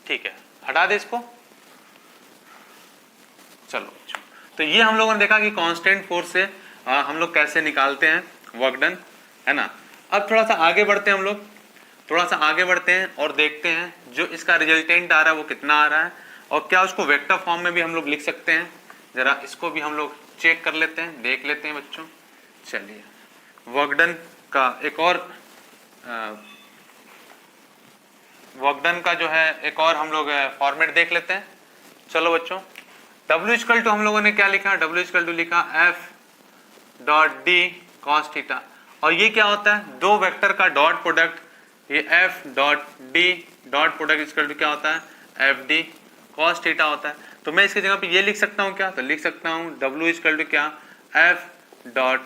ठीक है हटा दे इसको। चलो तो ये हम लोगों ने देखा कि कांस्टेंट फोर्स से हम लोग कैसे निकालते हैं वर्क डन है ना। अब थोड़ा सा आगे बढ़ते हैं हम लोग, थोड़ा सा आगे बढ़ते हैं और देखते हैं जो इसका रिजल्टेंट आ रहा है वो कितना आ रहा है और क्या उसको वेक्टर फॉर्म में भी हम लोग लिख सकते हैं, जरा इसको भी हम लोग चेक कर लेते हैं, देख लेते हैं बच्चों। चलिए वर्क डन का एक और वर्क डन का जो है एक और हम लोग फॉर्मेट देख लेते हैं। चलो बच्चों W इक्वल टू हम लोगों ने क्या लिखा, W इक्वल टू लिखा F dot D cos theta, और ये क्या होता है दो वेक्टर का डॉट प्रोडक्ट, ये F dot D dot product equal to क्या होता है FD cos थीटा होता है। तो मैं इसकी जगह पे ये लिख सकता हूँ क्या, तो लिख सकता हूँ W इक्वल टू क्या F डॉट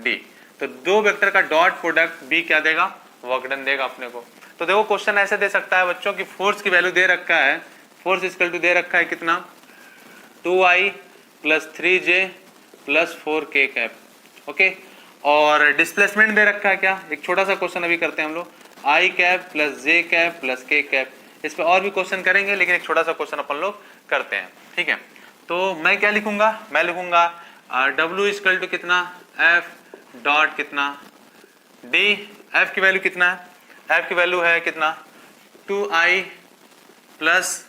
D, तो दो वेक्टर का डॉट प्रोडक्ट B क्या देगा वर्क डन देगा अपने को। तो देखो क्वेश्चन ऐसे दे सकता है बच्चों की फोर्स की वैल्यू दे रखा है, फोर्स इक्वल टू दे रखा है कितना 2i plus 3j plus 4k cap. Okay, और डिस्प्लेसमेंट दे रखा है क्या, एक छोटा सा क्वेश्चन अभी करते हैं हम लोग i cap plus j cap plus k cap, इस पे और भी क्वेश्चन करेंगे लेकिन एक छोटा सा क्वेश्चन अपन लोग करते हैं। ठीक है, तो मैं क्या लिखूंगा, मैं लिखूंगा w इक्वल टू कितना f डॉट कितना d, f की वैल्यू कितना है, f की वैल्यू है कितना 2i plus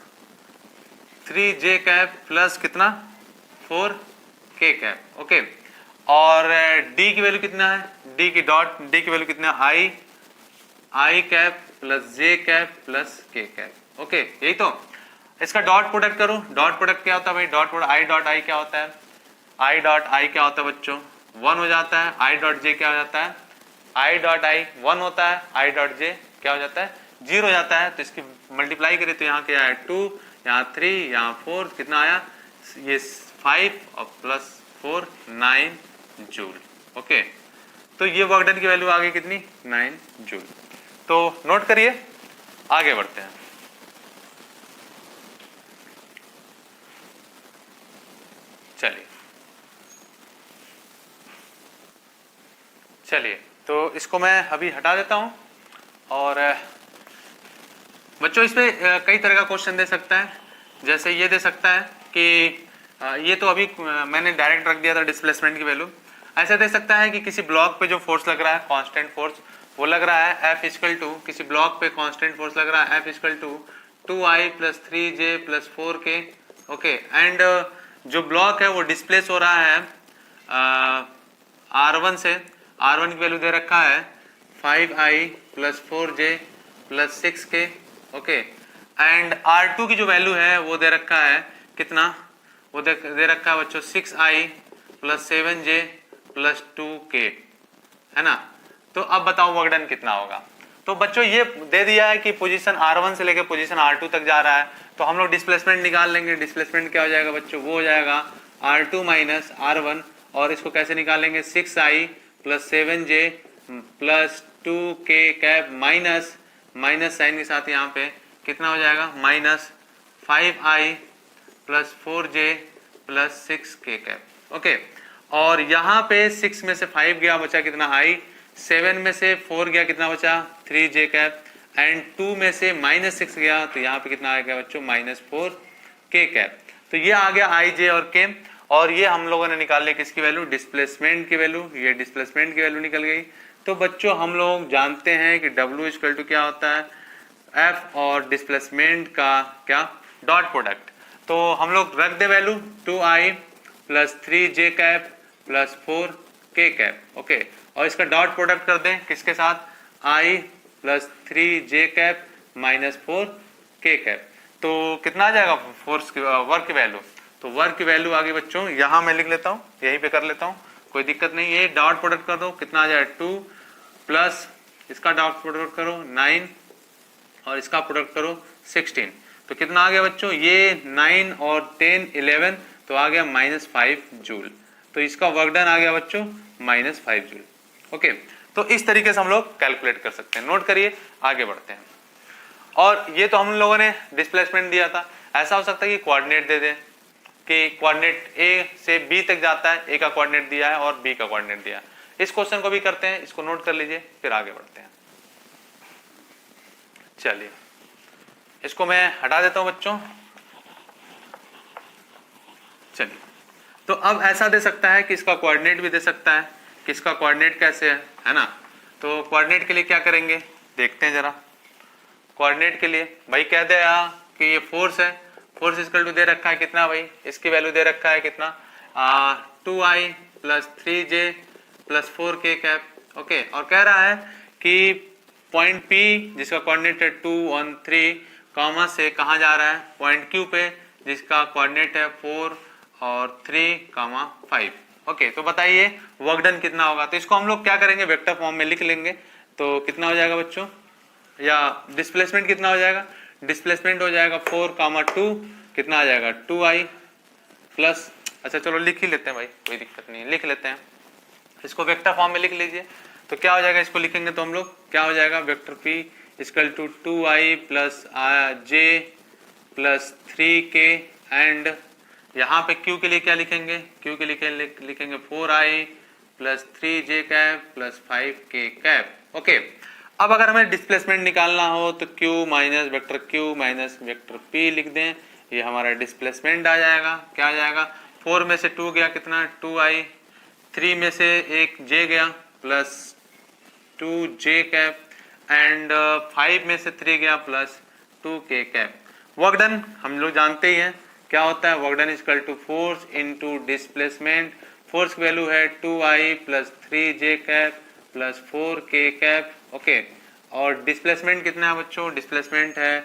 3j cap plus कितना 4k कैप। ओके, और d की वैल्यू कितना है, d की वैल्यू कितना है i cap plus j cap plus k cap. Okay, यही तो, इसका डॉट प्रोडक्ट करो, डॉट प्रोडक्ट क्या होता है भाई, dot product i dot i क्या होता है, i डॉट i क्या होता है बच्चों 1 हो जाता है, i डॉट j क्या हो जाता है, i डॉट i 1 होता है, i डॉट j क्या हो जाता है 0 हो जाता है। तो इसकी मल्टीप्लाई करें तो यहाँ क्या है 2, यहाँ 3, यहाँ 4, कितना आया ये 5 और प्लस 4 9 जूल। ओके, तो ये वर्क डन की वैल्यू आ गई कितनी 9 जूल। तो नोट करिए आगे बढ़ते हैं। चलिए तो इसको मैं अभी हटा देता हूं, और बच्चों इस पे कई तरह का क्वेश्चन दे सकता है, जैसे ये दे सकता है कि ये तो अभी मैंने डायरेक्ट रख दिया था डिस्प्लेसमेंट की वैल्यू, ऐसा दे सकता है कि किसी ब्लॉक पे जो फोर्स लग रहा है कांस्टेंट फोर्स वो लग रहा है F इक्वल टू, किसी ब्लॉक पे कांस्टेंट फोर्स लग रहा है F equal to 2i plus 3j plus 4k। Okay, and जो ब्लॉक है वो डिस्प्लेस हो रहा है R1 से, R1 की वैल्यू दे रखा है 5i plus 4j plus 6k। Okay, and R2 की जो वैल्यू है वो दे रखा है कितना, वो दे रखा है बच्चों 6i plus 7j plus 2k, है ना। तो अब बताओ वर्क डन कितना होगा। तो बच्चों ये दे दिया है कि पोजीशन R1 से लेकर पोजीशन R2 तक जा रहा है, तो हम लोग डिस्प्लेसमेंट निकाल लेंगे। डिस्प्लेसमेंट क्या हो जाएगा बच्चों, वो हो जाएगा R2 माइनस R1, और इसको कैसे निकालेंगे 6i plus 7j plus 2k cap minus minus sign के साथ यहाँ पे कितना हो जाएगा minus 5i plus 4j plus 6 के कैप। ओके, और यहाँ पे 6 में से 5 गया, बचा कितना i, 7 में से 4 गया, कितना बचा 3 जे कैप, एंड 2 में से -6 गया, तो यहाँ पे कितना आ गया बच्चों -4 के कैप। तो ये आ गया i, j और k, और ये हम लोगों ने निकाल लिया किसकी वैल्यू, डिस्प्लेसमेंट की वैल्यू। ये डिस्प्लेसमेंट की वैल्यू निकल गई। तो बच्चों हम लोग जानते हैं कि W इक्वल टू क्या होता है, F और डिस्प्लेसमेंट का क्या, डॉट प्रोडक्ट। तो हम लोग रख दे value 2i plus 3j cap plus 4k cap. Okay, और इसका डॉट प्रोडक्ट कर दें किसके साथ, i plus 3j cap minus 4k cap. तो कितना आ जाएगा फोर्स की वर्क की वैल्यू, तो वर्क की वैल्यू आ गई बच्चों, यहाँ मैं लिख लेता हूँ, यहीं पे कर लेता हूँ, कोई दिक्कत नहीं है। डॉट प्रोडक्ट कर दो, कितना आ जाएगा 2 प्लस इसका डॉट प्रोडक्ट करो 9 और इसका प्रोडक्ट करो 16। तो कितना आ गया बच्चों, ये 9 और 10 11, तो आ गया -5 जूल। तो इसका वर्क डन आ गया बच्चों -5 जूल। ओके, तो इस तरीके से हम लोग कैलकुलेट कर सकते हैं। नोट करिए, आगे बढ़ते हैं। और ये तो हम लोगों ने डिस्प्लेसमेंट दिया था। ऐसा हो सकता है कि कोऑर्डिनेट दे दें कि कोऑर्डिनेट ए से बी तक जाता है, ए का कोऑर्डिनेट दिया है और बी का कोऑर्डिनेट दिया है। इस क्वेश्चन को भी करते हैं, इसको नोट कर लीजिए, फिर आगे बढ़ते हैं। चलिए, इसको मैं हटा देता हूं बच्चों। चलिए, तो अब ऐसा दे सकता है कि इसका कोऑर्डिनेट भी दे सकता है कि इसका कोऑर्डिनेट कैसे है ना। तो कोऑर्डिनेट के लिए क्या करेंगे, देखते हैं जरा। कोऑर्डिनेट के लिए भाई कह दे कि ये फोर्स है, फोर्स इक्वल टू दे रखा है कितना भाई, इसकी वैल्यू दे रखा है कितना 2i plus 3j plus 4k cap. Okay, और कह रहा है कि पॉइंट P जिसका कोऑर्डिनेट है 2 1 3 कॉमा से कहाँ जा रहा है, पॉइंट Q पे जिसका कोऑर्डिनेट है 4 और 3 कामा 5। ओके, तो बताइए वर्क डन कितना होगा। तो इसको हम लोग क्या करेंगे, वेक्टर फॉर्म में लिख लेंगे। तो कितना हो जाएगा बच्चों, या डिस्प्लेसमेंट कितना हो जाएगा, डिस्प्लेसमेंट हो जाएगा 4 कामा 2, कितना आ जाएगा 2i प्लस, अच्छा चलो लिख ही लेते हैं भाई, कोई दिक्कत नहीं है, लिख लेते हैं। इसको वेक्टर फॉर्म में लिख लीजिए। तो क्या हो जाएगा, इसको लिखेंगे तो हम लोग क्या हो जाएगा, vector p equal to 2i plus j plus 3k, and यहाँ पे q के लिए क्या लिखेंगे, q के लिए लिखेंगे 4i plus 3j cap plus 5k cap. Okay, अब अगर हमें डिस्प्लेसमेंट निकालना हो तो q minus vector q minus vector p लिख दें, ये हमारा डिस्प्लेसमेंट आ जाएगा। क्या आ जाएगा, 4 में से 2 गया कितना 2i, 3 में से एक j गया प्लस 2j कैप, एंड 5 में से 3 गया plus 2k cap. Work done हम लोग जानते ही हैं क्या होता है, work done equal to force into displacement. Force की वैल्यू है 2i plus 3j cap plus 4k cap. Okay, और डिस्प्लेसमेंट कितना है बच्चों, डिस्प्लेसमेंट है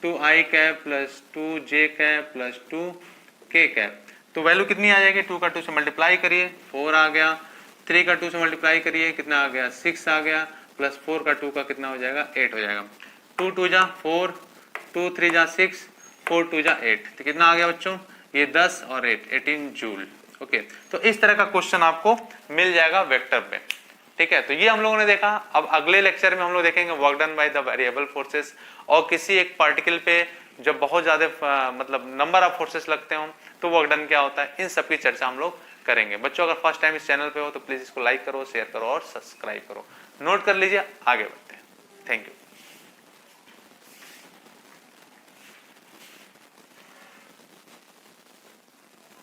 2i cap plus 2j cap plus 2k cap. तो वैल्यू कितनी आ जाएगी, 2 का 2 से मल्टीप्लाई करिए 4 आ गया, 3 का 2 से मल्टीप्लाई करिए कितना आ गया 6 आ गया, प्लस 4 का 2 का कितना हो जाएगा 8 हो जाएगा। 2 2 जा 4, 2 3 जा 6, 4 2 जा 8, तो कितना आ गया बच्चों, ये 10 और 8 18 जूल। ओके, तो इस तरह का क्वेश्चन आपको मिल जाएगा वेक्टर पे। ठीक है, तो ये हम लोगों ने देखा। अब अगले लेक्चर में हम लोग देखेंगे work done by the variable forces, और किसी एक पार्टिकल पे जब बहुत ज्यादा मतलब नंबर ऑफ फोर्सेस लगते हो तो वर्क डन क्या होता है, इन सब की चर्चा हम लोग करेंगे। बच्चों अगर फर्स्ट टाइम इस चैनल पे हो तो प्लीज इसको लाइक करो, शेयर करो और सब्सक्राइब करो। नोट कर लीजिए, आगे बढ़ते हैं। Thank you.